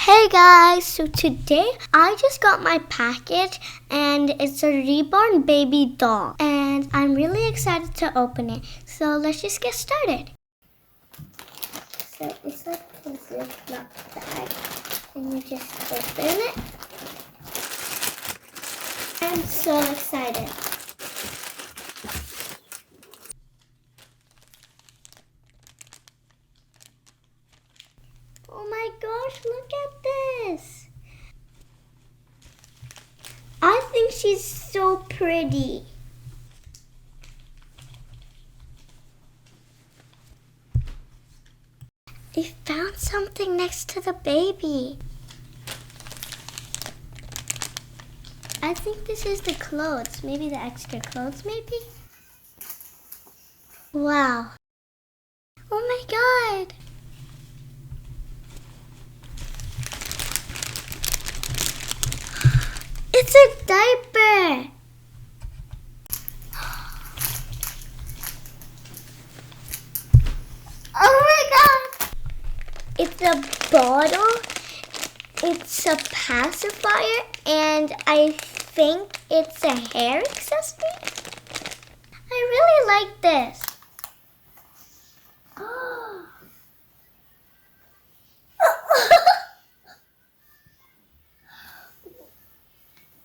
Hey guys, so today I just got my package and it's a Reborn baby doll and I'm really excited to open it. So let's just get started. So it's like a Ziploc bag and you just open it. I'm so excited. Oh my gosh, look at this. I think she's so pretty. They found something next to the baby. I think this is the clothes. Maybe the extra clothes, maybe? Wow. Oh my God. It's a diaper. Oh my God. It's a bottle. It's a pacifier, and I think it's a hair accessory. I really like this.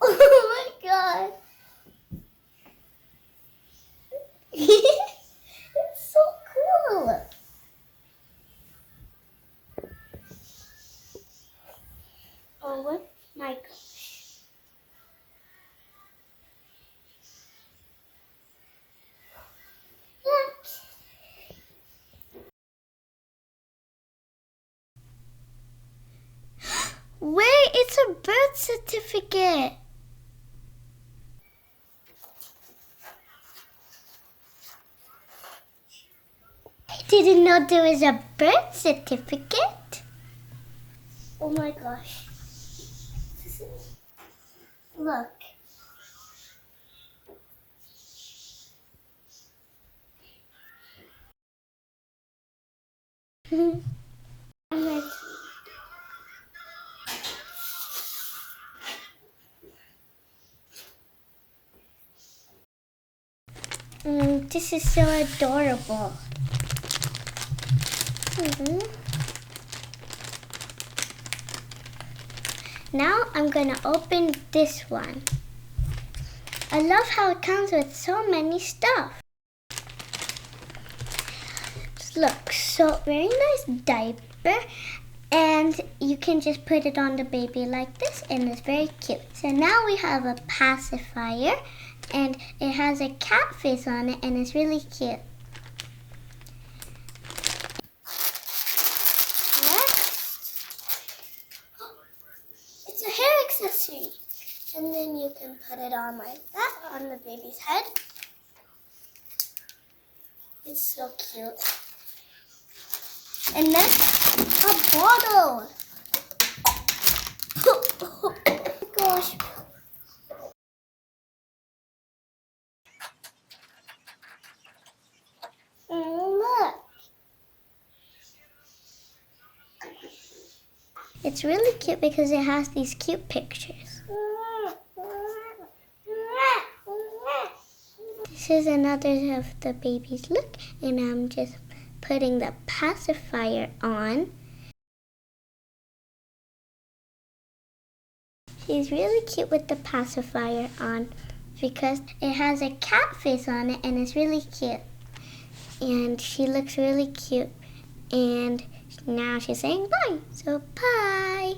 Oh my God. It's so cool. Oh my gosh. Look. Wait, it's a birth certificate. I didn't know there was a birth certificate. Oh my gosh. Look. This is so adorable. Now I'm gonna open this one. I love how it comes with so many stuff. Look, so very nice diaper, and you can just put it on the baby like this, and it's very cute. So now we have a pacifier, and it has a cat face on it, and it's really cute. Next, it's a hair accessory, and then you can put it on like that on the baby's head. It's so cute. And next, a bottle. Oh my gosh. Look. It's really cute because it has these cute pictures. This is another of the baby's look, and I'm just putting the pacifier on. She's really cute with the pacifier on because it has a cat face on it, and it's really cute. And she looks really cute. And now she's saying bye. So bye.